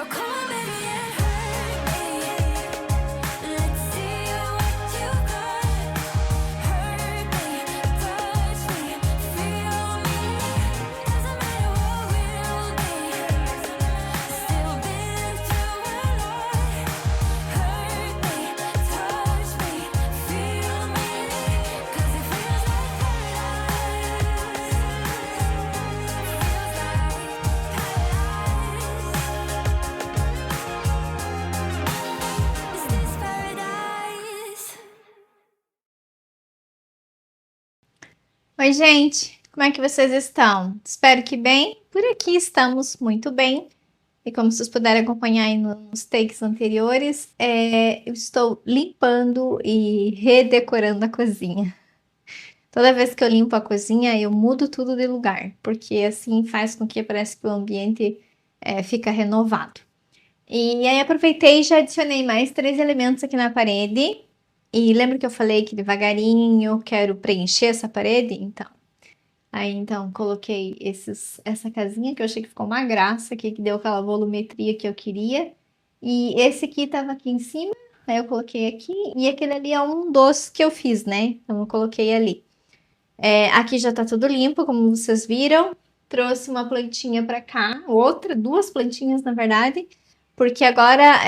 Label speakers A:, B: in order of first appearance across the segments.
A: So come on, baby, and hurt me. Let's see what you got. Hurt me, touch me, feel me. Doesn't matter what we'll be. Still been through a lot. Hurt me, touch me, feel me. 'Cause it feels like paradise. Feels like paradise. Is this paradise?
B: Oi, gente, como é que vocês estão? Espero que bem. Por aqui estamos muito bem. E como vocês puderam acompanhar aí nos takes anteriores, eu estou limpando e redecorando a cozinha. Toda vez que eu limpo a cozinha, eu mudo tudo de lugar, porque assim faz com que parece que o ambiente fica renovado. E aí aproveitei e já adicionei mais 3 elementos aqui na parede. E lembra que eu falei que devagarinho quero preencher essa parede? Então, coloquei essa casinha que eu achei que ficou uma graça aqui, que deu aquela volumetria que eu queria. E esse aqui tava aqui em cima, aí eu coloquei aqui. E aquele ali é um doce que eu fiz, né? Então eu coloquei ali. Aqui já tá tudo limpo, como vocês viram. Trouxe uma plantinha pra cá, duas plantinhas na verdade. Porque agora,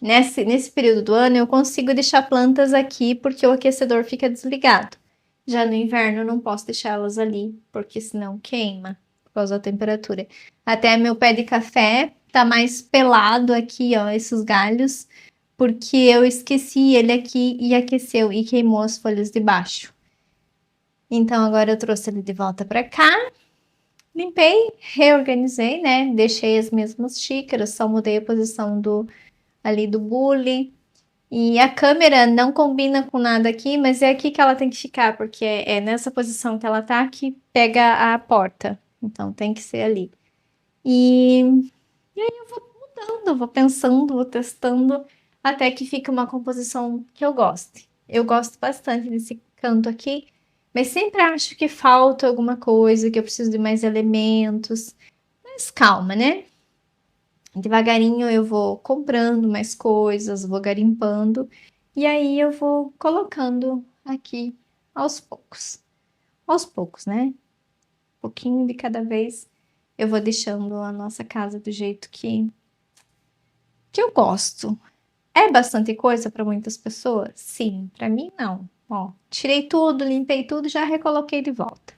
B: nesse período do ano, eu consigo deixar plantas aqui porque o aquecedor fica desligado. Já no inverno, eu não posso deixá-las ali, porque senão queima, por causa da temperatura. Até meu pé de café tá mais pelado aqui, ó, esses galhos, porque eu esqueci ele aqui e aqueceu e queimou as folhas de baixo. Então, agora eu trouxe ele de volta pra cá. Limpei, reorganizei, né? Deixei as mesmas xícaras, só mudei a posição ali do bule. E a câmera não combina com nada aqui, mas é aqui que ela tem que ficar, porque é nessa posição que ela tá que pega a porta. Então tem que ser ali. E aí eu vou mudando, vou pensando, vou testando, até que fica uma composição que eu goste. Eu gosto bastante desse canto aqui, mas sempre acho que falta alguma coisa, que eu preciso de mais elementos. Mas calma, né? Devagarinho eu vou comprando mais coisas, vou garimpando e aí eu vou colocando aqui aos poucos. Aos poucos, né? Um pouquinho de cada vez eu vou deixando a nossa casa do jeito que eu gosto. É bastante coisa para muitas pessoas? Sim, para mim não. Ó, tirei tudo, limpei tudo, já recoloquei de volta,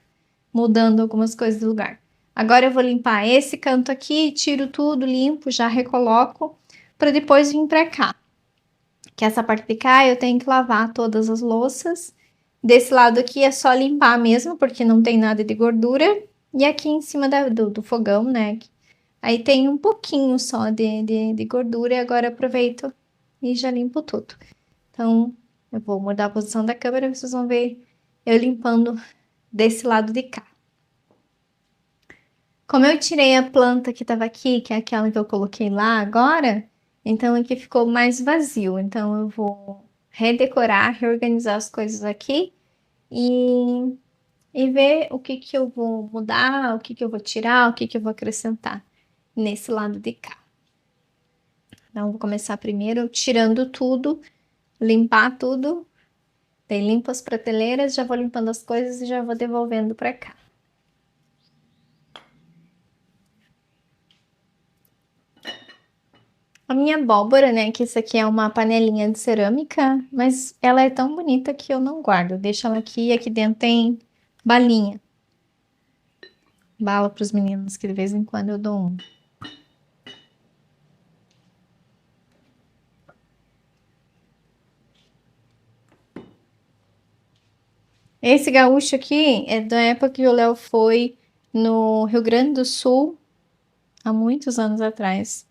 B: mudando algumas coisas do lugar. Agora eu vou limpar esse canto aqui, tiro tudo, limpo, já recoloco, para depois vir para cá. Que essa parte de cá eu tenho que lavar todas as louças. Desse lado aqui é só limpar mesmo, porque não tem nada de gordura. E aqui em cima do fogão, né? Aí tem um pouquinho só de gordura e agora eu aproveito e já limpo tudo. Então, eu vou mudar a posição da câmera e vocês vão ver eu limpando desse lado de cá. Como eu tirei a planta que estava aqui, que é aquela que eu coloquei lá agora, então aqui ficou mais vazio. Então eu vou redecorar, reorganizar as coisas aqui e ver o que eu vou mudar, o que eu vou tirar, o que eu vou acrescentar nesse lado de cá. Então vou começar primeiro tirando tudo, limpar tudo. Daí limpo as prateleiras, já vou limpando as coisas e já vou devolvendo para cá. A minha abóbora, né, que isso aqui é uma panelinha de cerâmica, mas ela é tão bonita que eu não guardo. Eu deixo ela aqui e aqui dentro tem balinha. Bala para os meninos, que de vez em quando eu dou um. Esse gaúcho aqui é da época que o Léo foi no Rio Grande do Sul, há muitos anos atrás.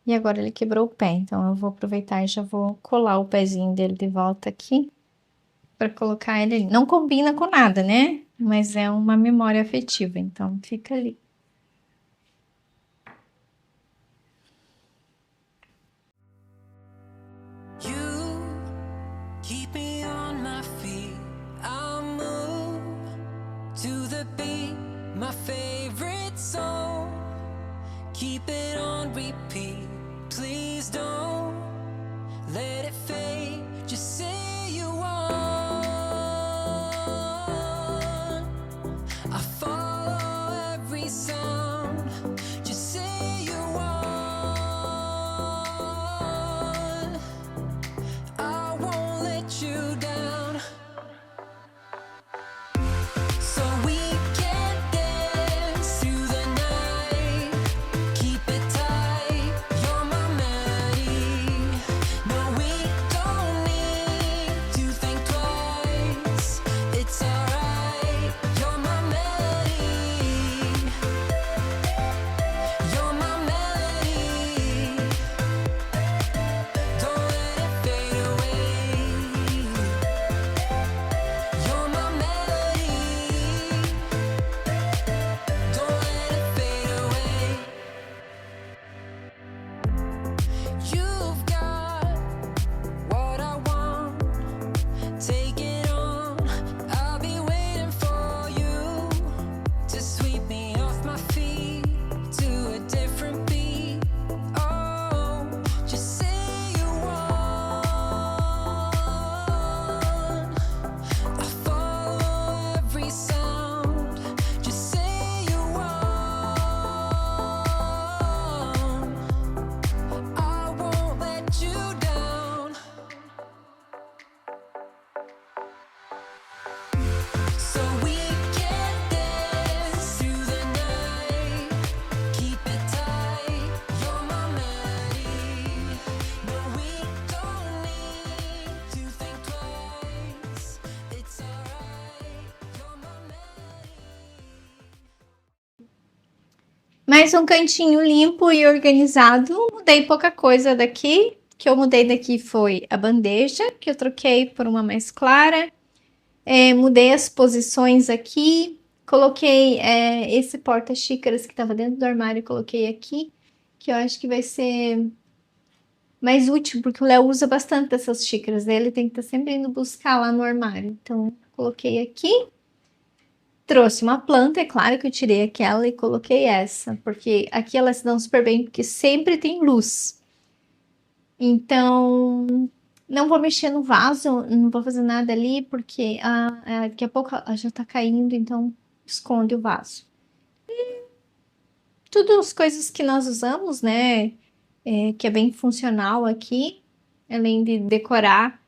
B: E agora ele quebrou o pé, então eu vou aproveitar e já vou colar o pezinho dele de volta aqui para colocar ele ali. Não combina com nada, né? Mas é uma memória afetiva, então fica ali.
A: You keep me on my feet. I'll move to the beat, my favorite song. Keep it on repeat. Please don't let it fade. Just say you want. I follow every sound. Just say you want. I won't let you down. So we can dance through the night. Keep it tight. You're my melody. No, we don't need to think twice. It's alright. You're my melody. You're my melody. Don't let it fade away. You're my melody. Don't let it fade away. You've got what I want. Take it on. I'll be waiting for you to sweep me off my feet to a different beat. Oh, just say you want. I follow every sound. Just say you want. I won't let you down. So we can dance through the night. Keep it tight. You're my melody. No, we don't need to think twice. It's alright. You're my melody.
B: Mais um cantinho limpo e organizado. Mudei pouca coisa daqui. O que eu mudei daqui foi a bandeja, que eu troquei por uma mais clara. Mudei as posições aqui. Coloquei esse porta-xícaras que estava dentro do armário, coloquei aqui, que eu acho que vai ser mais útil, porque o Léo usa bastante essas xícaras. Ele tem que estar sempre indo buscar lá no armário. Então, coloquei aqui. Trouxe uma planta, é claro que eu tirei aquela e coloquei essa, porque aqui elas se dão super bem, porque sempre tem luz. Então, não vou mexer no vaso, não vou fazer nada ali, porque daqui a pouco já tá caindo, então esconde o vaso. E tudo as coisas que nós usamos, né? Que é bem funcional aqui, além de decorar,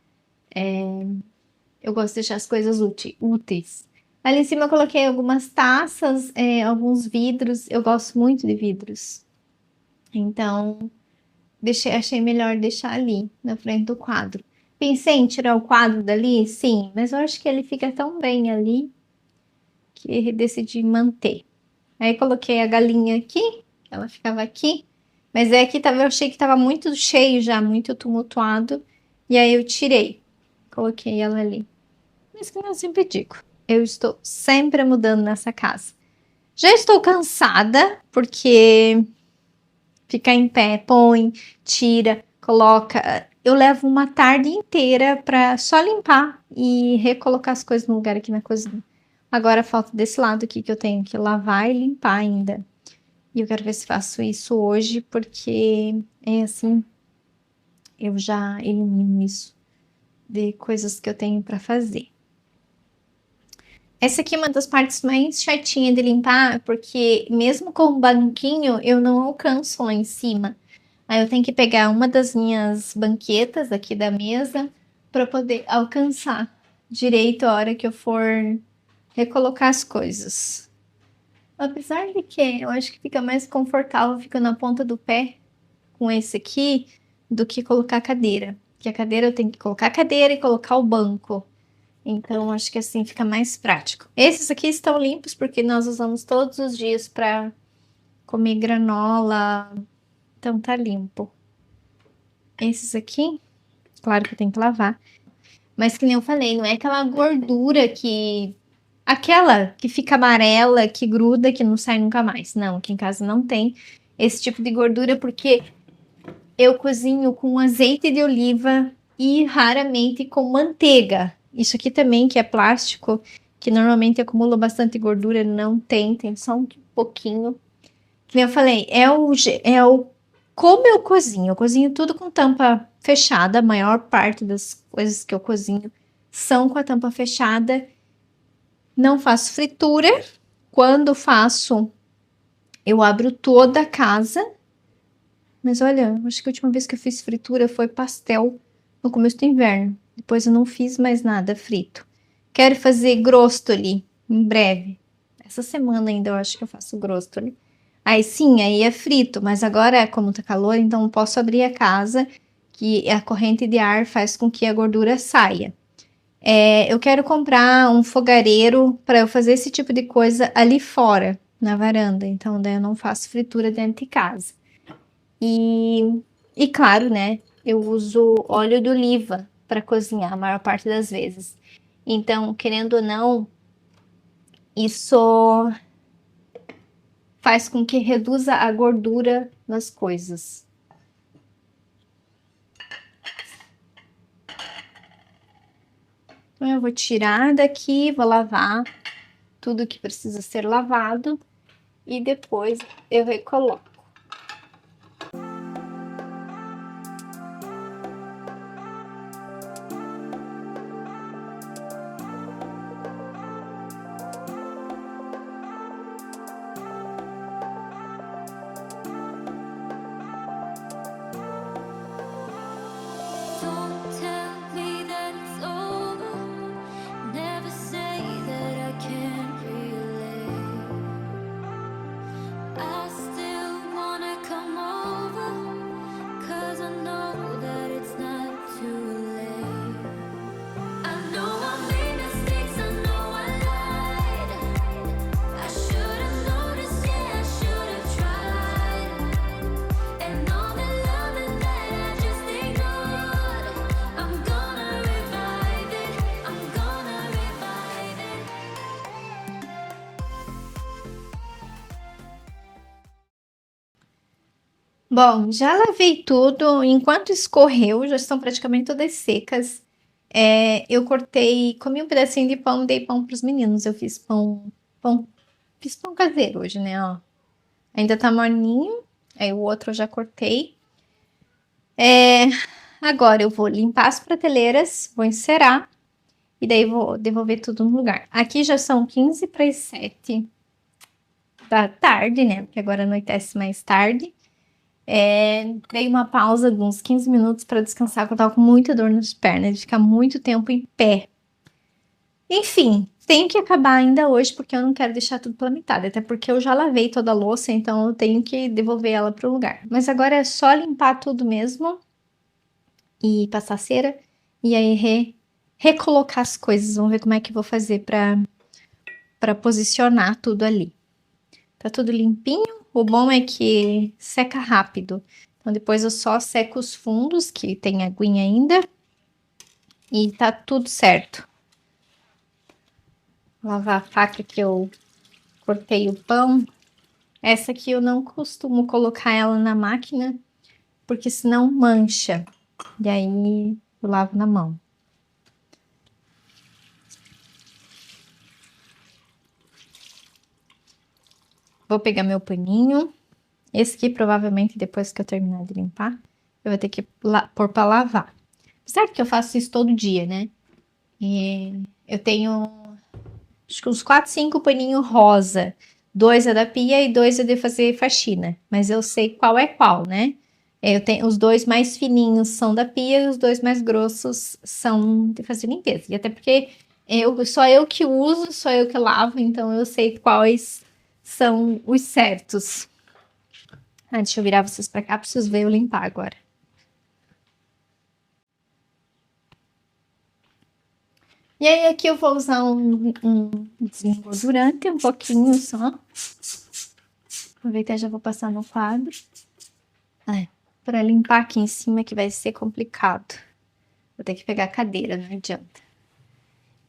B: eu gosto de deixar as coisas úteis. Ali em cima eu coloquei algumas taças, alguns vidros. Eu gosto muito de vidros. Então, achei melhor deixar ali, na frente do quadro. Pensei em tirar o quadro dali? Sim, mas eu acho que ele fica tão bem ali que decidi manter. Aí coloquei a galinha aqui, ela ficava aqui. Mas aqui eu achei que estava muito cheio já, muito tumultuado. E aí eu tirei, coloquei ela ali. Mas como eu sempre digo, eu estou sempre mudando nessa casa. Já estou cansada, porque ficar em pé, põe, tira, coloca. Eu levo uma tarde inteira para só limpar e recolocar as coisas no lugar aqui na cozinha. Agora falta desse lado aqui que eu tenho que lavar e limpar ainda. E eu quero ver se faço isso hoje, porque assim, eu já elimino isso de coisas que eu tenho para fazer. Essa aqui é uma das partes mais chatinhas de limpar, porque mesmo com o banquinho, eu não alcanço lá em cima. Aí eu tenho que pegar uma das minhas banquetas aqui da mesa para poder alcançar direito a hora que eu for recolocar as coisas. Apesar de que eu acho que fica mais confortável ficar na ponta do pé com esse aqui do que colocar a cadeira. Porque a cadeira eu tenho que colocar a cadeira e colocar o banco. Então, acho que assim fica mais prático. Esses aqui estão limpos porque nós usamos todos os dias para comer granola. Então, tá limpo. Esses aqui, claro que eu tenho que lavar. Mas que nem eu falei, não é aquela gordura que... Aquela que fica amarela, que gruda, que não sai nunca mais. Não, aqui em casa não tem esse tipo de gordura porque eu cozinho com azeite de oliva e raramente com manteiga. Isso aqui também, que é plástico, que normalmente acumula bastante gordura, não tem só um pouquinho. Como eu falei, é o Como eu cozinho tudo com tampa fechada, a maior parte das coisas que eu cozinho são com a tampa fechada. Não faço fritura. Quando faço, eu abro toda a casa. Mas olha, acho que a última vez que eu fiz fritura foi pastel no começo do inverno. Depois eu não fiz mais nada frito. Quero fazer grostoli em breve. Essa semana ainda eu acho que eu faço grostoli. Aí sim, aí é frito, mas agora, como tá calor, então eu posso abrir a casa, que a corrente de ar faz com que a gordura saia. Eu quero comprar um fogareiro para eu fazer esse tipo de coisa ali fora, na varanda. Então, daí eu não faço fritura dentro de casa. E claro, né? Eu uso óleo de oliva para cozinhar a maior parte das vezes. Então, querendo ou não, isso faz com que reduza a gordura nas coisas. Então, eu vou tirar daqui, vou lavar tudo que precisa ser lavado e depois eu recoloco.
A: Don't tell me that it's over. Never say that I can't relate. I still wanna come over, 'cause I know that it's not too late. I know I made mistakes, I know I lied. I should've noticed, yeah, I should've tried. And all the loving that I just ignored, I'm gonna revive it, I'm gonna revive it.
B: Bom, já lavei tudo. Enquanto escorreu, já estão praticamente todas secas. Eu cortei, comi um pedacinho de pão, dei pão para os meninos. Eu fiz fiz pão caseiro hoje, né? Ó, ainda tá morninho. Aí o outro eu já cortei. Agora eu vou limpar as prateleiras, vou encerar e daí vou devolver tudo no lugar. Aqui já são 15 para as 7 da tarde, né? Porque agora anoitece mais tarde. Dei uma pausa de uns 15 minutos para descansar, porque eu tava com muita dor nas pernas, de ficar muito tempo em pé. Enfim, tenho que acabar ainda hoje, porque eu não quero deixar tudo pela metade, até porque eu já lavei toda a louça, então eu tenho que devolver ela pro lugar. Mas agora é só limpar tudo mesmo e passar cera e aí recolocar as coisas. Vamos ver como é que eu vou fazer para posicionar tudo ali. Tá tudo limpinho. O bom é que seca rápido. Então depois eu só seco os fundos, que tem aguinha ainda. E tá tudo certo. Vou lavar a faca que eu cortei o pão. Essa aqui eu não costumo colocar ela na máquina, porque senão mancha. E aí eu lavo na mão. Vou pegar meu paninho. Esse aqui, provavelmente, depois que eu terminar de limpar, eu vou ter que pôr pra lavar. Apesar que eu faço isso todo dia, né? E eu tenho, acho que uns 4, 5 paninhos rosa. 2 é da pia e 2 é de fazer faxina. Mas eu sei qual é qual, né? Eu tenho os 2 mais fininhos são da pia e os 2 mais grossos são de fazer limpeza. E até porque só eu que uso, só eu que lavo, então eu sei quais são os certos. Deixa eu virar vocês pra cá, preciso ver eu limpar agora. E aí aqui eu vou usar um desengordurante, um pouquinho só. Aproveitar e já vou passar no quadro. Para limpar aqui em cima que vai ser complicado. Vou ter que pegar a cadeira, não adianta.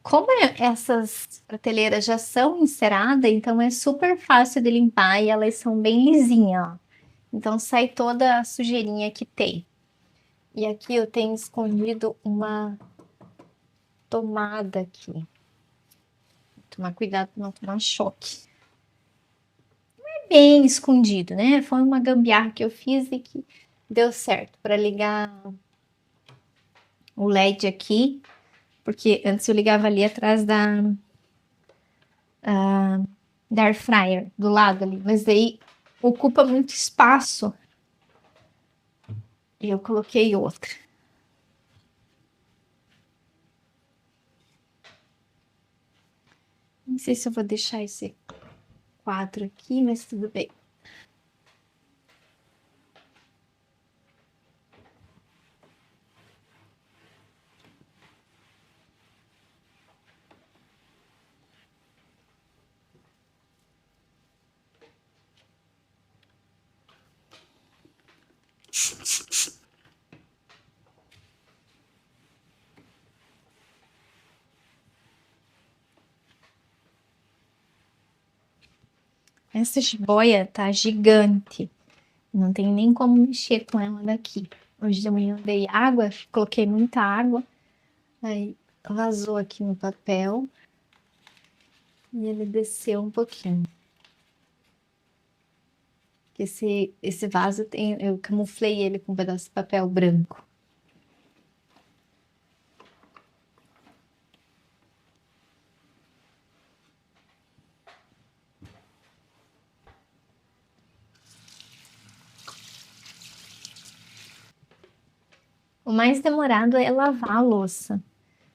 B: Como essas prateleiras já são enceradas, então é super fácil de limpar e elas são bem lisinhas, ó. Então sai toda a sujeirinha que tem. E aqui eu tenho escondido uma tomada aqui. Vou tomar cuidado para não tomar choque. Não é bem escondido, né? Foi uma gambiarra que eu fiz e que deu certo para ligar o LED aqui, porque antes eu ligava ali atrás da air fryer, do lado ali, mas aí ocupa muito espaço e eu coloquei outra. Não sei se eu vou deixar esse quadro aqui, mas tudo bem. Essa jiboia tá gigante. Não tem nem como mexer com ela daqui. Hoje de manhã eu dei água, coloquei muita água, aí vazou aqui no papel e ele desceu um pouquinho. Esse vaso tem, eu camuflei ele com um pedaço de papel branco. O mais demorado é lavar a louça,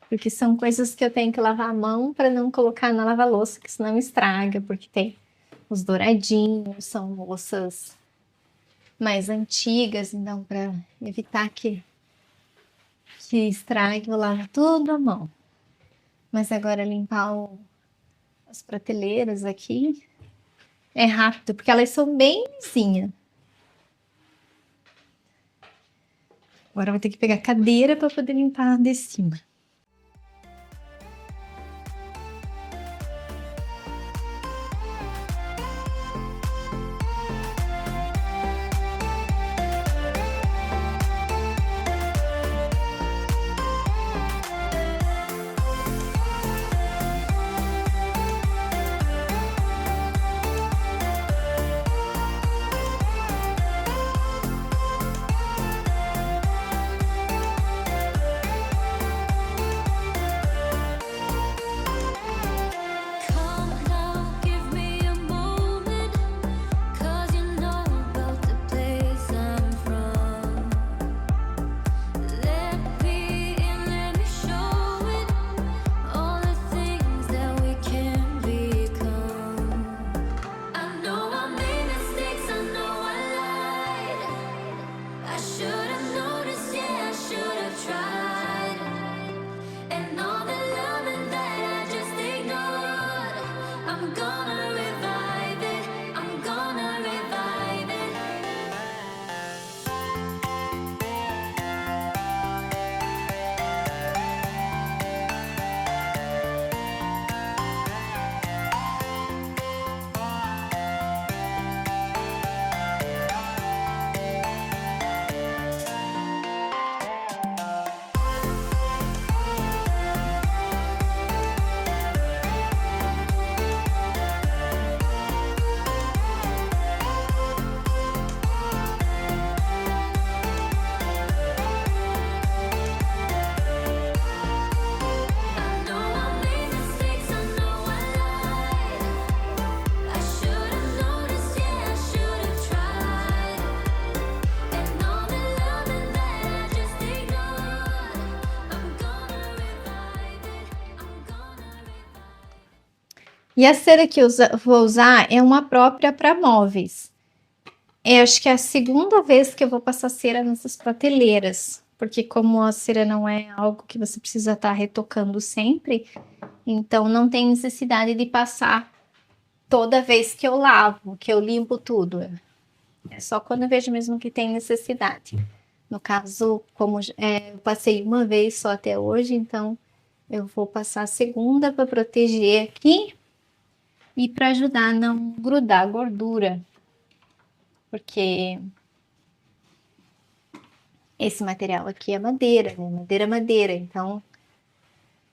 B: porque são coisas que eu tenho que lavar a mão para não colocar na lava-louça, que senão estraga, porque tem os douradinhos, são louças mais antigas, então para evitar que estrague, eu lavo tudo à mão. Mas agora limpar as prateleiras aqui é rápido, porque elas são bem lisinhas. Agora eu vou ter que pegar a cadeira para poder limpar de cima.
A: Come now, give me a moment, 'cause you know about the place I'm from. Let me in, let me show it, all the things that we can become. I know I made mistakes, I know I lied. I should have noticed, yeah, I should have tried. And all the loving that I just ignored, I'm gonna revive it, I'm gonna revive it. I know I made mistakes, I know I lied. I should have noticed, yeah, I should have tried. And all the loving that I just ignored, I'm gonna revive it, I'm gonna revive it.
B: E a cera que eu vou usar é uma própria para móveis. Acho que é a segunda vez que eu vou passar cera nessas prateleiras, porque como a cera não é algo que você precisa estar retocando sempre, então não tem necessidade de passar toda vez que eu lavo, que eu limpo tudo. É só quando eu vejo mesmo que tem necessidade. No caso, como eu passei uma vez só até hoje, então eu vou passar a segunda para proteger aqui e para ajudar a não grudar gordura, porque esse material aqui é madeira, né? Madeira, então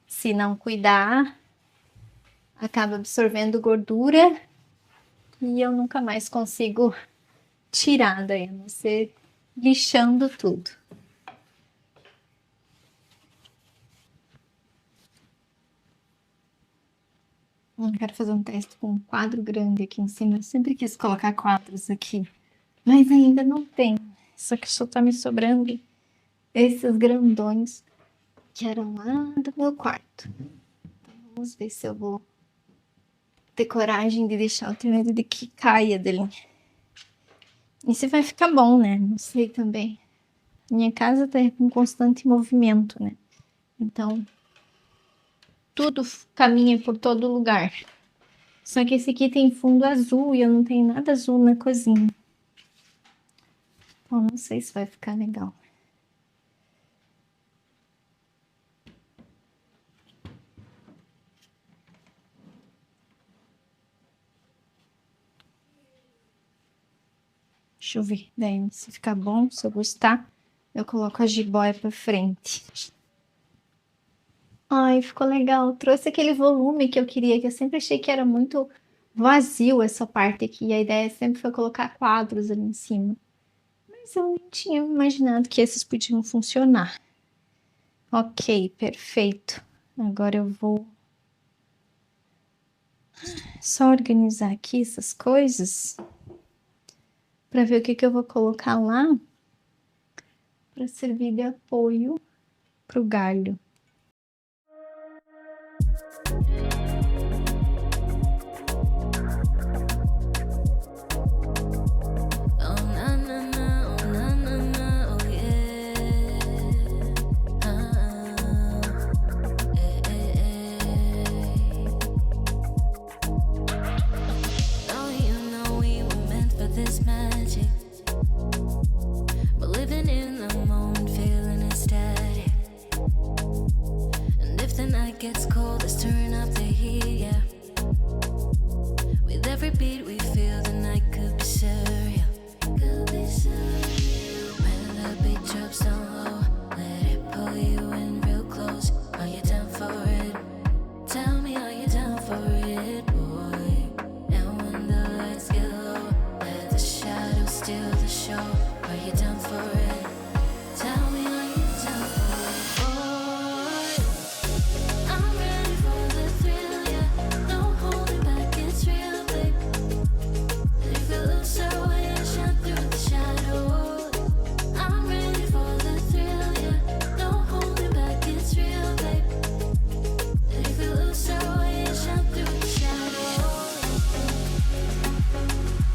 B: se não cuidar, acaba absorvendo gordura e eu nunca mais consigo tirar daí, a não ser lixando tudo. Quero fazer um teste com um quadro grande aqui em cima. Eu sempre quis colocar quadros aqui, mas ainda não tem. Só que só tá me sobrando esses grandões que eram lá do meu quarto. Então, vamos ver se eu vou ter coragem de deixar. Eu tenho medo de que caia dele. E se vai ficar bom, né? Não sei também. Minha casa tá em constante movimento, né? Então, tudo caminha por todo lugar. Só que esse aqui tem fundo azul e eu não tenho nada azul na cozinha. Então, não sei se vai ficar legal. Deixa eu ver. Daí, se ficar bom, se eu gostar, eu coloco a jiboia pra frente. Ai, ficou legal. Trouxe aquele volume que eu queria, que eu sempre achei que era muito vazio essa parte aqui. A ideia sempre foi colocar quadros ali em cima. Mas eu nem tinha imaginado que esses podiam funcionar. Ok, perfeito. Agora eu vou só organizar aqui essas coisas para ver o que eu vou colocar lá para servir de apoio pro galho.
A: Oh na na na, oh na na na, oh yeah. Oh, you know we were meant for this magic. We're living in the moment, feeling ecstatic. And if the night gets cold, let's turn up the heat, yeah. With every beat we feel, the night could be surreal. Could be surreal. When the beat drops down low, let it pull you in real close. Are you down for it? Tell me, are you down for it, boy? And when the lights get low, let the shadows steal the show. Are you down for it? Tell me, are you down for it, boy? I'm ready for the thrill, yeah. No holding back, it's real, babe. If we lose our way and shine through the shadows, I'm ready for the thrill, yeah. No holding back, it's real, babe. If we lose our way and shine through the shadows,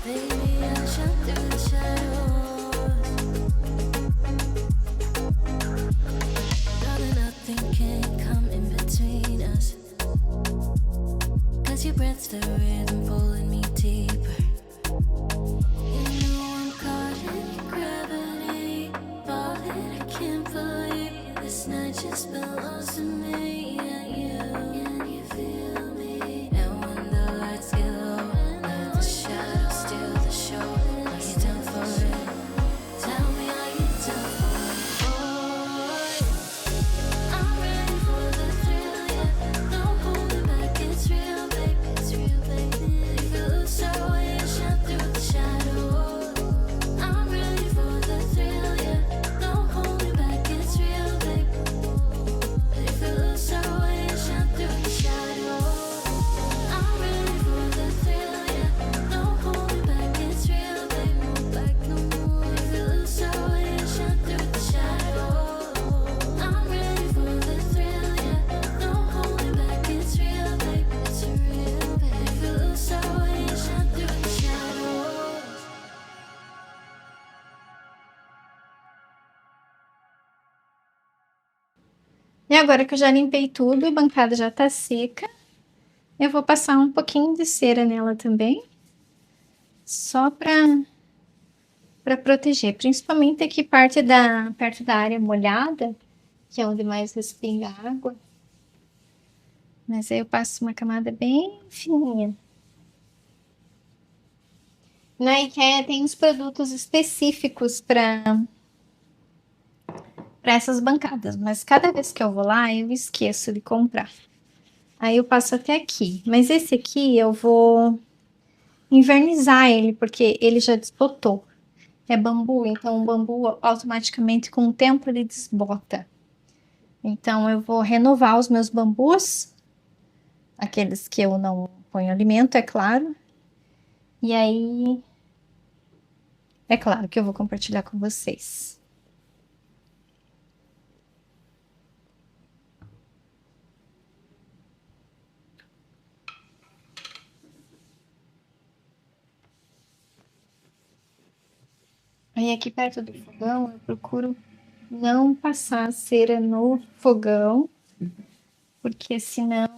A: baby, I'll shine through the shadows. Darling, nothing can come in between us. 'Cause your breath's the rhythm pulling me deeper. You know I'm caught in gravity, falling, I can't believe this night just belongs to me and you. Can you feel me? And when the lights get low, let the shadows steal the show. Are you down for it? Tell me, are you down for it, boy? I'm ready for the thrill, yeah. No holding back, it's real, babe. It's real, baby. If we lose our way and shine through the shadows, I'm ready for the thrill, yeah. No holding back, it's real, babe. If we lose our way and shine through the shadows, I'm ready for the thrill, yeah. No holding back, it's real, babe. No back no more. If we lose our way and shine through the shadows, I'm ready for the thrill, yeah. No holding back, it's real, babe. It's real, babe. If we lose our way and shine through the shadows.
B: E agora que eu já limpei tudo, a bancada já tá seca, eu vou passar um pouquinho de cera nela também, só para proteger, principalmente aqui perto da área molhada, que é onde mais respinga água. Mas aí eu passo uma camada bem fininha. Na IKEA tem uns produtos específicos para essas bancadas, mas cada vez que eu vou lá eu esqueço de comprar. Aí eu passo até aqui, mas esse aqui eu vou invernizar ele, porque ele já desbotou. É bambu, então o bambu automaticamente com o tempo ele desbota. Então eu vou renovar os meus bambus, aqueles que eu não ponho alimento, é claro. E aí, é claro que eu vou compartilhar com vocês. Aí aqui perto do fogão eu procuro não passar cera no fogão, porque senão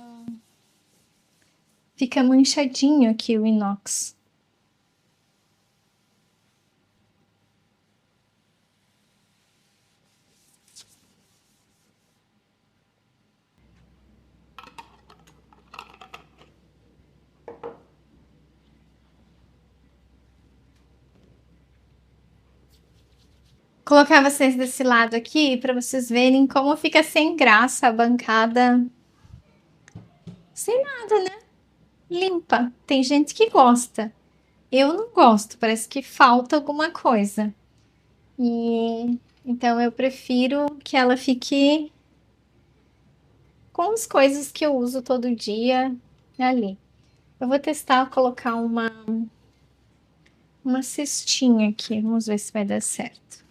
B: fica manchadinho aqui o inox. Colocar vocês desse lado aqui para vocês verem como fica sem graça a bancada. Sem nada, né? Limpa. Tem gente que gosta. Eu não gosto, parece que falta alguma coisa. E então eu prefiro que ela fique com as coisas que eu uso todo dia ali. Eu vou testar colocar uma cestinha aqui. Vamos ver se vai dar certo.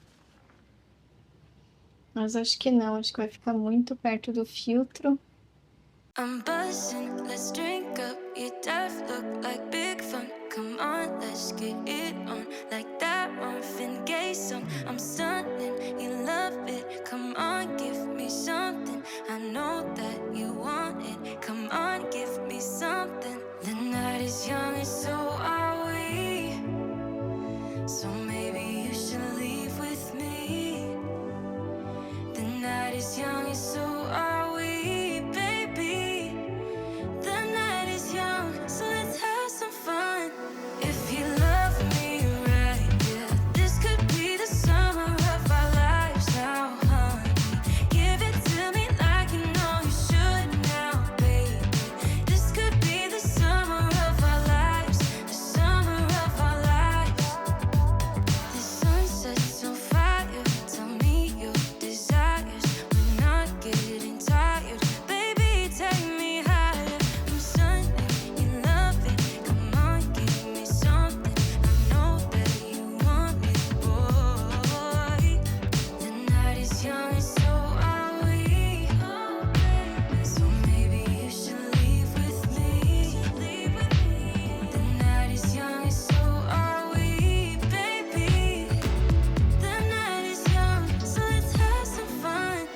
B: Mas acho que não, acho que vai ficar muito perto do filtro.
A: I'm buzzing, let's drink up. Your death look like big fun. Come on, let's get it on. Like that Marvin Gaye song. I'm stunning, you love it. Come on, give me something. I know that you want it. Come on, give me something. The night is young and so are we. So maybe you should leave with me. The night is young and so are we, baby. The night is young, so let's have some fun. If you love me right, yeah, this could be the summer of our lives now, honey. Give it to me like you know you should now, baby. This could be the summer of our lives, the summer of our lives. The sun sets on fire, tell me your desires. We're not getting tired, baby, take me higher. I'm Sunday, you love it, come on, give me something. I know that you want me, boy. The night is young and so are we. So maybe you should leave with me. The night is young and so are we, baby. The night is young, so let's have some fun.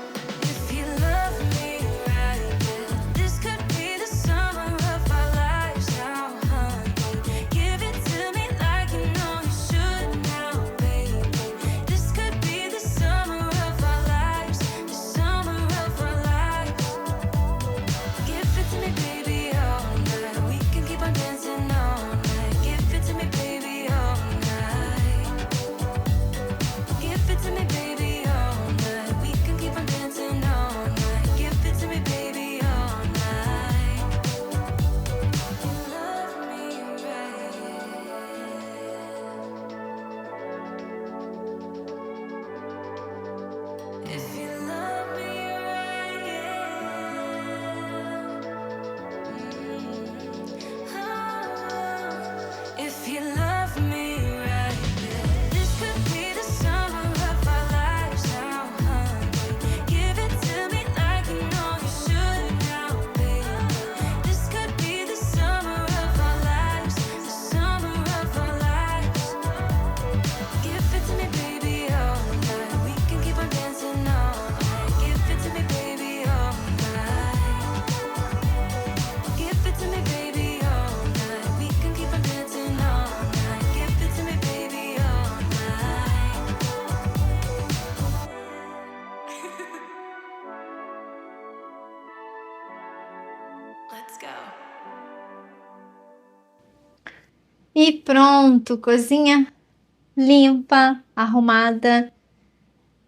A: If you love me right, yeah, this could be the summer of our lives now, honey. Give it to me like you know you should now, baby. This could be the summer of our lives, the summer of our lives. Give it to me, baby, all night. We can keep on dancing all night. Give it to me, baby, all night. Give it to me, baby, all night. We can keep on dancing all night. Give it to me, baby, all night. You love me right. If you love me right, yeah. If you love me right, yeah. This could be the summer of our lives now, honey. Give it to me like you know you should now, baby. This could be the summer of our lives, the summer of our lives. Give it to me, baby, all night. We can keep on dancing all night. Give it to me, baby, all night. Give it to me, baby, all night. We can keep on dancing all night. Give it to me, baby, all night. Let's go.
B: E pronto, cozinha limpa, arrumada.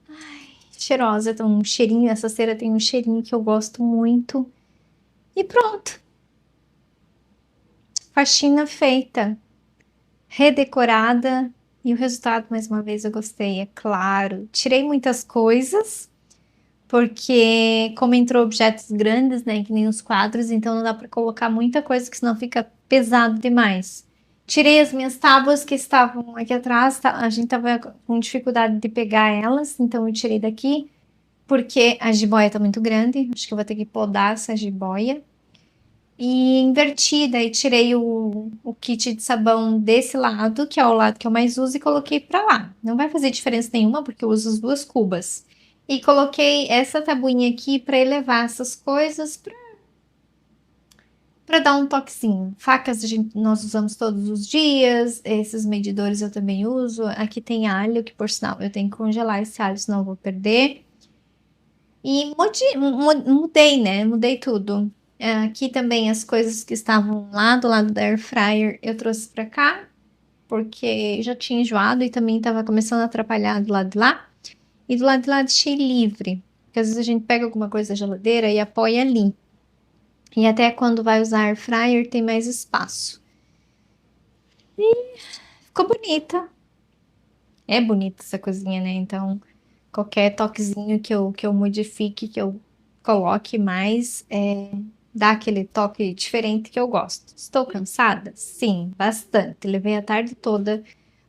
B: Ai, cheirosa, tem um cheirinho, essa cera tem um cheirinho que eu gosto muito. E pronto. Faxina feita. redecorada. E o resultado, mais uma vez, eu gostei, é claro. Tirei muitas coisas, porque como entrou objetos grandes, né, que nem os quadros, então não dá para colocar muita coisa, que senão fica pesado demais. Tirei as minhas tábuas que estavam aqui atrás, a gente tava com dificuldade de pegar elas, então eu tirei daqui, porque a jiboia tá muito grande, acho que eu vou ter que podar essa jiboia. E inverti, daí tirei o kit de sabão desse lado, que é o lado que eu mais uso, e coloquei pra lá. Não vai fazer diferença nenhuma, porque eu uso as duas cubas. E coloquei essa tabuinha aqui pra elevar essas coisas, pra dar um toquezinho. Facas nós usamos todos os dias, esses medidores eu também uso. Aqui tem alho, que por sinal eu tenho que congelar esse alho, senão eu vou perder. E mudei, né? Mudei tudo. Aqui também as coisas que estavam lá do lado da air fryer eu trouxe pra cá, porque já tinha enjoado e também estava começando a atrapalhar do lado de lá. E do lado de lá deixei livre, porque às vezes a gente pega alguma coisa da geladeira e apoia ali. E até quando vai usar air fryer tem mais espaço. E ficou bonita. É bonita essa cozinha, né? Então, qualquer toquezinho que eu modifique, que eu coloque mais, dá aquele toque diferente que eu gosto. Estou cansada? Sim, bastante. Levei a tarde toda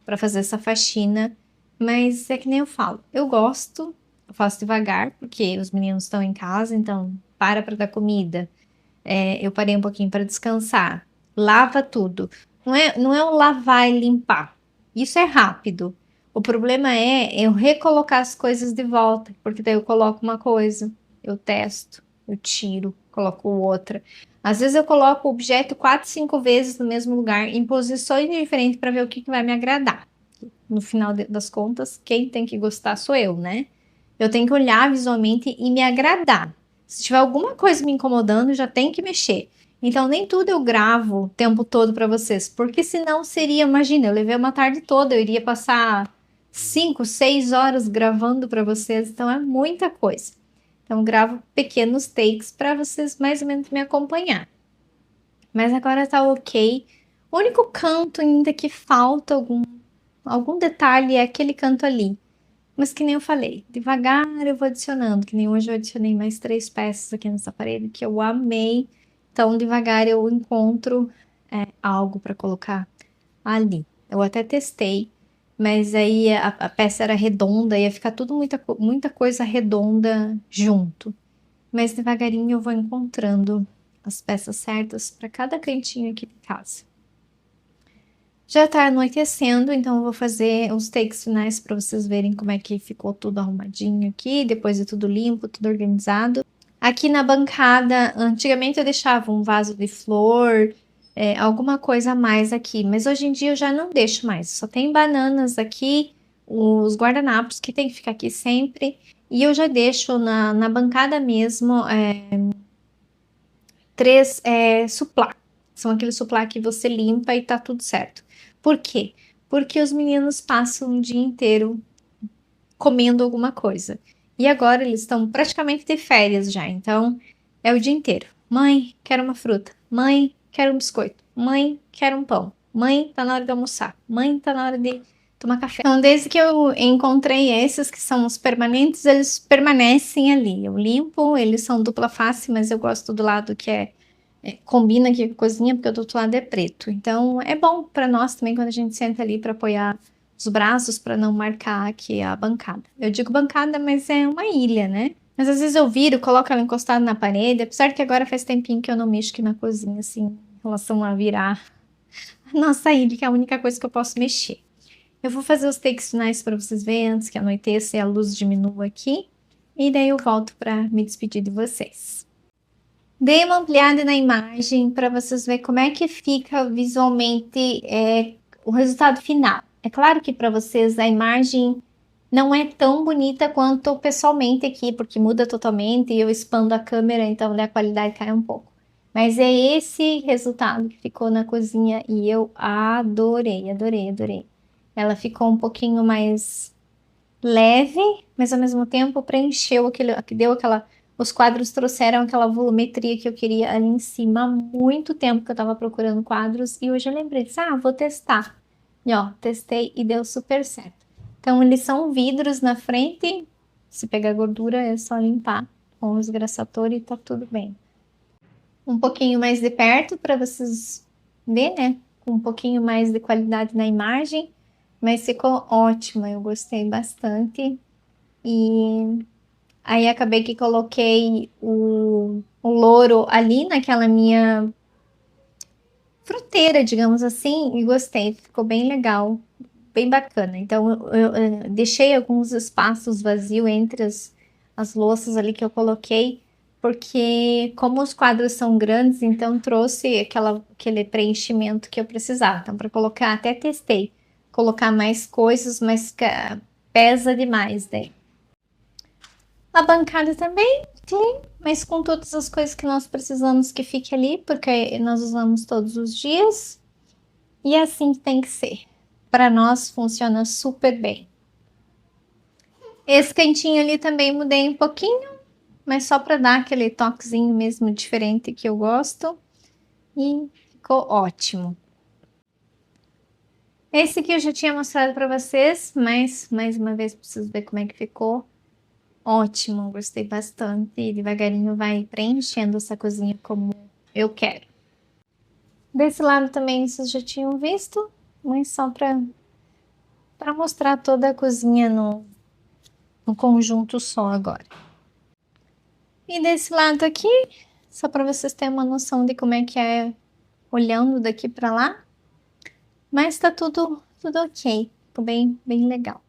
B: para fazer essa faxina, mas é que nem eu falo, eu gosto, eu faço devagar, porque os meninos estão em casa, então para dar comida. Eu parei um pouquinho para descansar. Lava tudo. Não é o lavar e limpar. Isso é rápido. O problema é eu recolocar as coisas de volta, porque daí eu coloco uma coisa, eu testo, eu tiro, coloco outra. Às vezes eu coloco o objeto 4, 5 vezes no mesmo lugar, em posições diferentes para ver o que vai me agradar. No final das contas, quem tem que gostar sou eu, né? Eu tenho que olhar visualmente e me agradar. Se tiver alguma coisa me incomodando, já tem que mexer. Então, nem tudo eu gravo o tempo todo para vocês, porque senão seria, imagina, eu levei uma tarde toda, eu iria passar 5, 6 horas gravando para vocês, então é muita coisa. Então, gravo pequenos takes para vocês mais ou menos me acompanhar. Mas agora tá ok. O único canto ainda que falta algum detalhe é aquele canto ali. Mas que nem eu falei, devagar eu vou adicionando, que nem hoje eu adicionei mais 3 peças aqui nessa parede que eu amei. Então, devagar eu encontro algo para colocar ali. Eu até testei, mas aí a peça era redonda, ia ficar tudo muita coisa redonda junto. Mas devagarinho eu vou encontrando as peças certas para cada cantinho aqui de casa. Já tá anoitecendo, então eu vou fazer os takes finais para vocês verem como é que ficou tudo arrumadinho aqui, depois de tudo limpo, tudo organizado. Aqui na bancada, antigamente eu deixava um vaso de flor, alguma coisa a mais aqui, mas hoje em dia eu já não deixo mais. Só tem bananas aqui, os guardanapos que tem que ficar aqui sempre, e eu já deixo na bancada mesmo 3 suplá. São aqueles suplá que você limpa e tá tudo certo. Por quê? Porque os meninos passam o dia inteiro comendo alguma coisa. E agora eles estão praticamente de férias já, então é o dia inteiro. Mãe, quero uma fruta. Mãe, quero um biscoito. Mãe, quero um pão. Mãe, tá na hora de almoçar. Mãe, tá na hora de tomar café. Então, desde que eu encontrei esses que são os permanentes, eles permanecem ali. Eu limpo, eles são dupla face, mas eu gosto do lado que combina aqui com a cozinha, porque o do outro lado é preto. Então, é bom para nós também quando a gente senta ali para apoiar os braços, para não marcar aqui a bancada. Eu digo bancada, mas é uma ilha, né? Mas às vezes eu viro, coloco ela encostada na parede, apesar que agora faz tempinho que eu não mexo aqui na cozinha, assim, em relação a virar a nossa ilha, que é a única coisa que eu posso mexer. Eu vou fazer os takes finais para vocês verem antes que anoiteça e a luz diminua aqui. E daí eu volto para me despedir de vocês. Dei uma ampliada na imagem para vocês verem como é que fica visualmente o resultado final. É claro que para vocês a imagem não é tão bonita quanto pessoalmente aqui, porque muda totalmente e eu expando a câmera, então a qualidade cai um pouco. Mas é esse resultado que ficou na cozinha e eu adorei, adorei, adorei. Ela ficou um pouquinho mais leve, mas ao mesmo tempo preencheu deu aquela. Os quadros trouxeram aquela volumetria que eu queria ali em cima há muito tempo que eu tava procurando quadros e hoje eu lembrei, vou testar. E ó, testei e deu super certo. Então, eles são vidros na frente. Se pegar gordura, é só limpar com o esgraçador e tá tudo bem. Um pouquinho mais de perto para vocês verem, né? Com um pouquinho mais de qualidade na imagem. Mas ficou ótima, eu gostei bastante. E aí acabei que coloquei o louro ali naquela minha fruteira, digamos assim, e gostei, ficou bem legal, bem bacana. Então eu deixei alguns espaços vazios entre as louças ali que eu coloquei, porque como os quadros são grandes, então trouxe aquele preenchimento que eu precisava. Então, para colocar, até testei colocar mais coisas, mas pesa demais daí. A bancada também, sim, mas com todas as coisas que nós precisamos que fique ali, porque nós usamos todos os dias. E é assim que tem que ser. Para nós funciona super bem. Esse cantinho ali também mudei um pouquinho, mas só para dar aquele toquezinho mesmo diferente que eu gosto. E ficou ótimo. Esse aqui eu já tinha mostrado para vocês, mas mais uma vez preciso ver como é que ficou. Ótimo, gostei bastante. E devagarinho vai preenchendo essa cozinha como eu quero. Desse lado também vocês já tinham visto, mas só para mostrar toda a cozinha no conjunto só agora. E desse lado aqui, só para vocês terem uma noção de como é que é olhando daqui para lá. Mas tá tudo ok, ficou bem legal.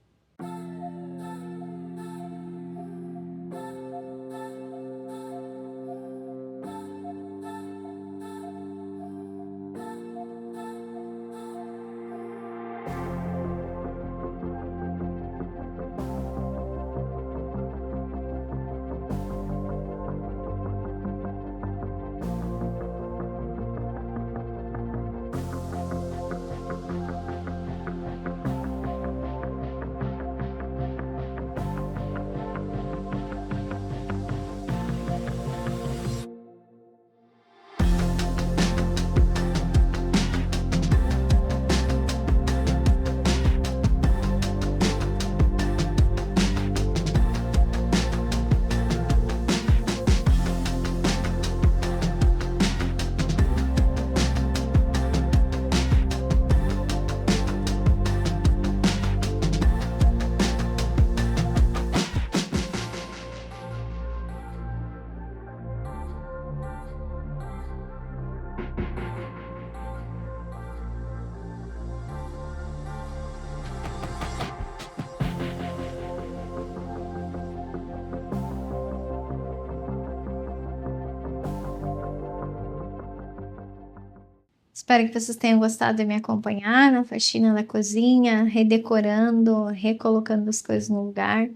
B: Espero que vocês tenham gostado de me acompanhar na faxina da cozinha, redecorando, recolocando as coisas no lugar.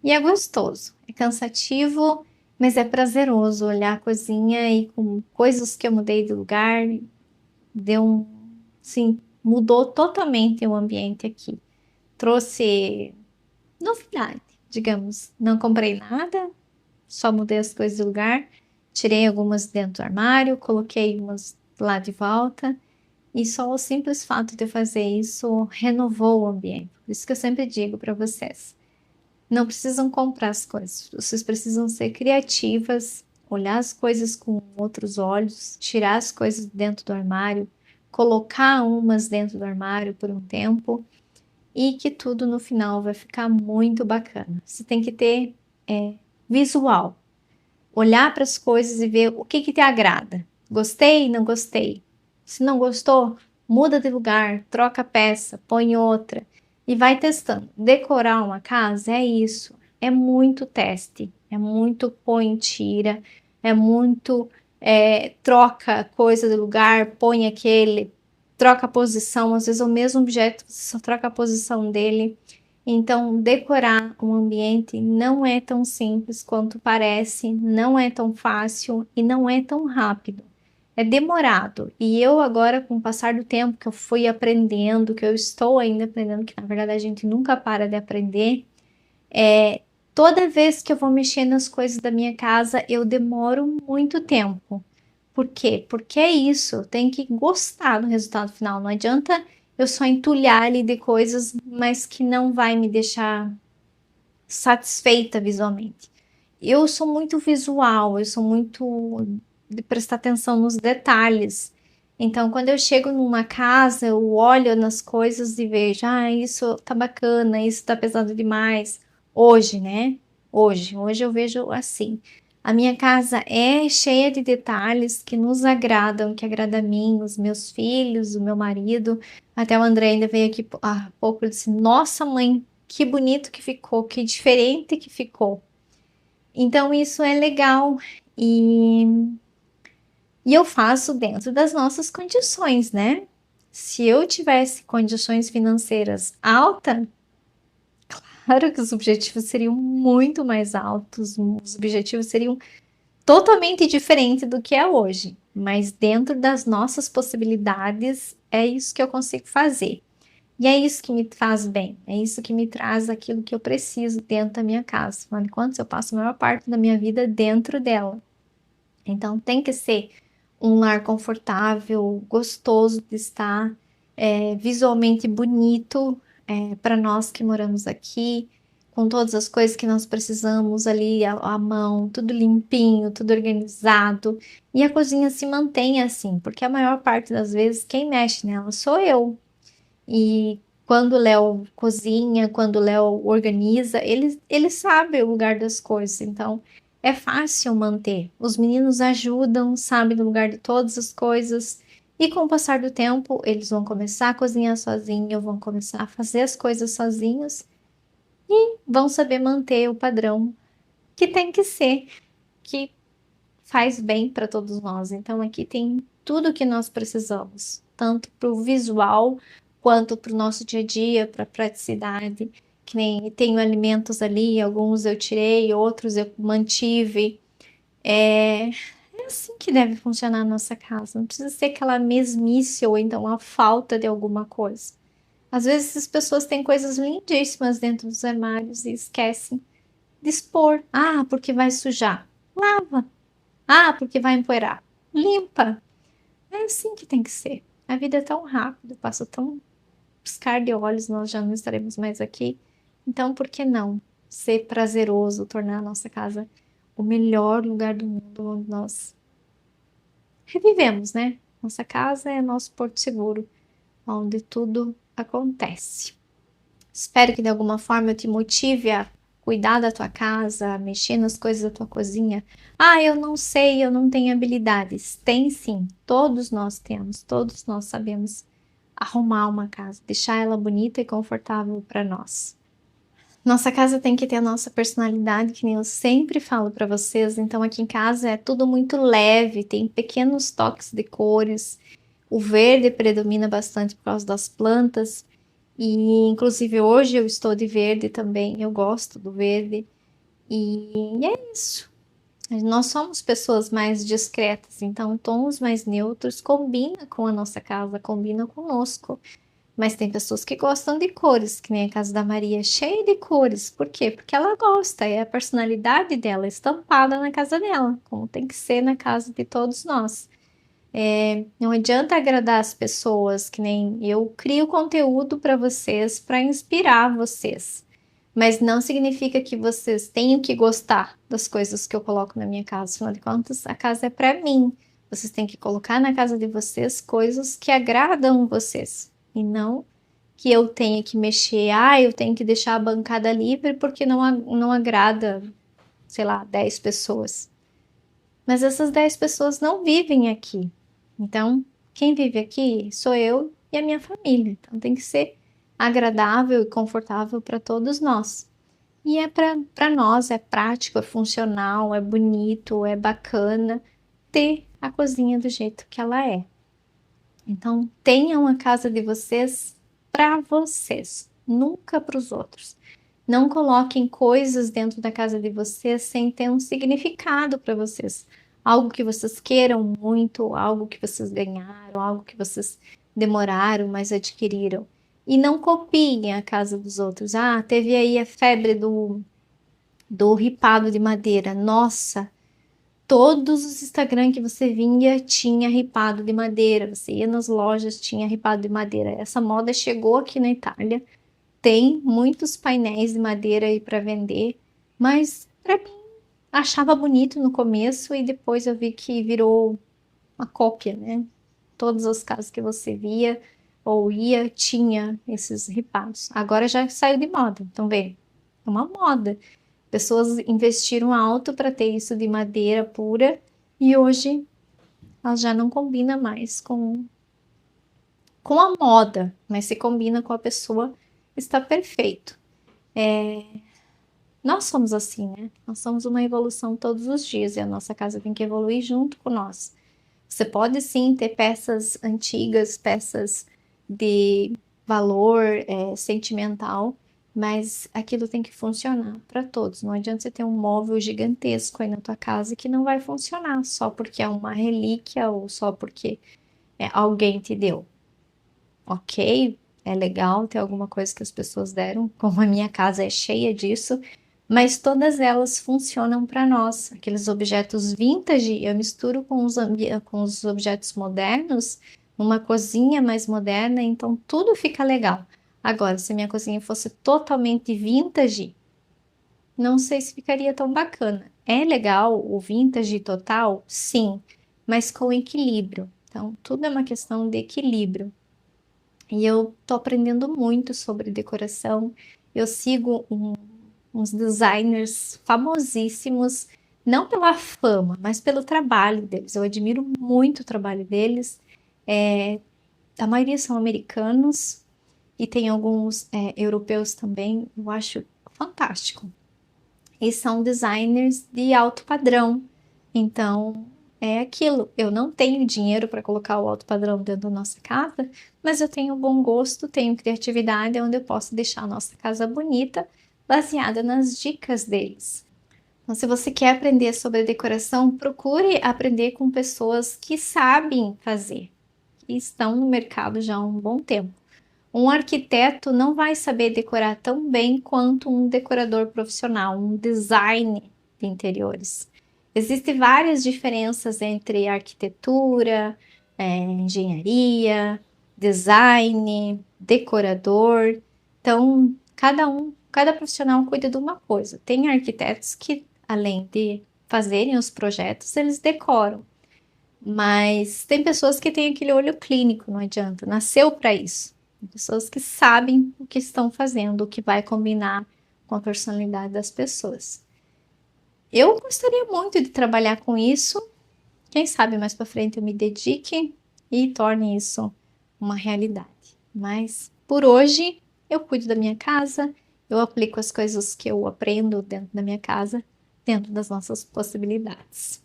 B: E é gostoso, é cansativo, mas é prazeroso olhar a cozinha e com coisas que eu mudei de lugar, sim, mudou totalmente o ambiente aqui. Trouxe novidade, digamos. Não comprei nada, só mudei as coisas de lugar, tirei algumas dentro do armário, coloquei umas lá de volta. E só o simples fato de eu fazer isso renovou o ambiente. Por isso que eu sempre digo para vocês: não precisam comprar as coisas, vocês precisam ser criativas, olhar as coisas com outros olhos, tirar as coisas dentro do armário, colocar umas dentro do armário por um tempo e que tudo no final vai ficar muito bacana. Você tem que ter visual, olhar para as coisas e ver o que te agrada. Gostei, não gostei. Se não gostou, muda de lugar, troca a peça, põe outra e vai testando. Decorar uma casa é isso, é muito teste, é muito põe e tira, é muito troca coisa de lugar, põe aquele, troca a posição, às vezes é o mesmo objeto, você só troca a posição dele. Então, decorar um ambiente não é tão simples quanto parece, não é tão fácil e não é tão rápido. É demorado. E eu agora, com o passar do tempo que eu fui aprendendo, que eu estou ainda aprendendo, que na verdade a gente nunca para de aprender, toda vez que eu vou mexer nas coisas da minha casa, eu demoro muito tempo. Por quê? Porque é isso, tem que gostar do resultado final. Não adianta eu só entulhar ali de coisas, mas que não vai me deixar satisfeita visualmente. Eu sou muito visual, eu sou muito de prestar atenção nos detalhes. Então, quando eu chego numa casa, eu olho nas coisas e vejo, isso tá bacana, isso tá pesado demais. Hoje, né? Hoje eu vejo assim. A minha casa é cheia de detalhes que nos agradam, que agrada a mim, os meus filhos, o meu marido. Até o André ainda veio aqui há pouco e disse: Nossa, mãe, que bonito que ficou, que diferente que ficou. Então, isso é legal e, e eu faço dentro das nossas condições, né? Se eu tivesse condições financeiras altas, claro que os objetivos seriam muito mais altos, os objetivos seriam totalmente diferentes do que é hoje, mas dentro das nossas possibilidades, é isso que eu consigo fazer. E é isso que me faz bem, é isso que me traz aquilo que eu preciso dentro da minha casa. Afinal de contas, eu passo a maior parte da minha vida dentro dela. Então, tem que ser um lar confortável, gostoso de estar, visualmente bonito, para nós que moramos aqui, com todas as coisas que nós precisamos ali à mão, tudo limpinho, tudo organizado. E a cozinha se mantém assim, porque a maior parte das vezes quem mexe nela sou eu. E quando o Léo cozinha, quando o Léo organiza, ele sabe o lugar das coisas, então é fácil manter. Os meninos ajudam, sabem o lugar de todas as coisas, e com o passar do tempo, eles vão começar a cozinhar sozinhos, vão começar a fazer as coisas sozinhos e vão saber manter o padrão que tem que ser, que faz bem para todos nós. Então aqui tem tudo o que nós precisamos, tanto para o visual quanto para o nosso dia a dia, para praticidade. Que nem tenho alimentos ali, alguns eu tirei, outros eu mantive. É assim que deve funcionar a nossa casa. Não precisa ser aquela mesmice ou então a falta de alguma coisa. Às vezes as pessoas têm coisas lindíssimas dentro dos armários e esquecem de expor. Ah, porque vai sujar. Lava. Ah, porque vai empoeirar. Limpa. É assim que tem que ser. A vida é tão rápida, passa tão piscar de olhos, nós já não estaremos mais aqui. Então, por que não ser prazeroso, tornar a nossa casa o melhor lugar do mundo onde nós revivemos, né? Nossa casa é nosso porto seguro, onde tudo acontece. Espero que de alguma forma eu te motive a cuidar da tua casa, a mexer nas coisas da tua cozinha. Ah, eu não sei, eu não tenho habilidades. Tem sim, todos nós temos, todos nós sabemos arrumar uma casa, deixar ela bonita e confortável para nós. Nossa casa tem que ter a nossa personalidade, que nem eu sempre falo para vocês. Então aqui em casa é tudo muito leve, tem pequenos toques de cores. O verde predomina bastante por causa das plantas. E inclusive hoje eu estou de verde também, eu gosto do verde. E é isso. Nós somos pessoas mais discretas, então tons mais neutros combina com a nossa casa, combina conosco. Mas tem pessoas que gostam de cores, que nem a casa da Maria, é cheia de cores. Por quê? Porque ela gosta, é a personalidade dela estampada na casa dela, como tem que ser na casa de todos nós. Não adianta agradar as pessoas, que nem eu crio conteúdo para vocês, para inspirar vocês. Mas não significa que vocês tenham que gostar das coisas que eu coloco na minha casa. Afinal de contas, a casa é para mim. Vocês têm que colocar na casa de vocês coisas que agradam vocês. E não que eu tenha que mexer. Eu tenho que deixar a bancada livre porque não agrada, sei lá, 10 pessoas. Mas essas 10 pessoas não vivem aqui. Então, quem vive aqui sou eu e a minha família. Então, tem que ser agradável e confortável para todos nós. E para nós é prático, é funcional, é bonito, é bacana ter a cozinha do jeito que ela é. Então, tenham a casa de vocês para vocês, nunca para os outros. Não coloquem coisas dentro da casa de vocês sem ter um significado para vocês. Algo que vocês queiram muito, algo que vocês ganharam, algo que vocês demoraram, mas adquiriram. E não copiem a casa dos outros. Teve aí a febre do ripado de madeira. Nossa, todos os Instagram que você vinha tinha ripado de madeira. Você ia nas lojas, tinha ripado de madeira. Essa moda chegou aqui na Itália. Tem muitos painéis de madeira aí para vender, mas para mim achava bonito no começo e depois eu vi que virou uma cópia, né? Todas as casas que você via ou ia tinha esses ripados. Agora já saiu de moda, então vê, é uma moda. Pessoas investiram alto para ter isso de madeira pura e hoje ela já não combina mais com a moda, mas se combina com a pessoa, está perfeito. Nós somos assim, né? Nós somos uma evolução todos os dias e a nossa casa tem que evoluir junto com nós. Você pode sim ter peças antigas, peças de valor sentimental, mas aquilo tem que funcionar para todos. Não adianta você ter um móvel gigantesco aí na tua casa que não vai funcionar só porque é uma relíquia ou só porque alguém te deu. Ok, é legal ter alguma coisa que as pessoas deram, como a minha casa é cheia disso, mas todas elas funcionam para nós. Aqueles objetos vintage eu misturo com com os objetos modernos, numa cozinha mais moderna, então tudo fica legal. Agora, se minha cozinha fosse totalmente vintage, não sei se ficaria tão bacana. É legal o vintage total? Sim, mas com equilíbrio. Então, tudo é uma questão de equilíbrio. E eu tô aprendendo muito sobre decoração. Eu sigo uns designers famosíssimos, não pela fama, mas pelo trabalho deles. Eu admiro muito o trabalho deles. A maioria são americanos e tem alguns europeus também. Eu acho fantástico. E são designers de alto padrão. Então, é aquilo. Eu não tenho dinheiro para colocar o alto padrão dentro da nossa casa, mas eu tenho bom gosto, tenho criatividade, onde eu posso deixar a nossa casa bonita, baseada nas dicas deles. Então, se você quer aprender sobre decoração, procure aprender com pessoas que sabem fazer, que estão no mercado já há um bom tempo. Um arquiteto não vai saber decorar tão bem quanto um decorador profissional, um design de interiores. Existem várias diferenças entre arquitetura, engenharia, design, decorador. Então, cada profissional cuida de uma coisa. Tem arquitetos que, além de fazerem os projetos, eles decoram. Mas tem pessoas que têm aquele olho clínico, não adianta, nasceu para isso. Tem pessoas que sabem o que estão fazendo, o que vai combinar com a personalidade das pessoas. Eu gostaria muito de trabalhar com isso. Quem sabe mais para frente eu me dedique e torne isso uma realidade. Mas por hoje eu cuido da minha casa, eu aplico as coisas que eu aprendo dentro da minha casa, dentro das nossas possibilidades.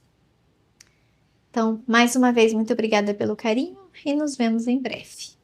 B: Então, mais uma vez, muito obrigada pelo carinho e nos vemos em breve.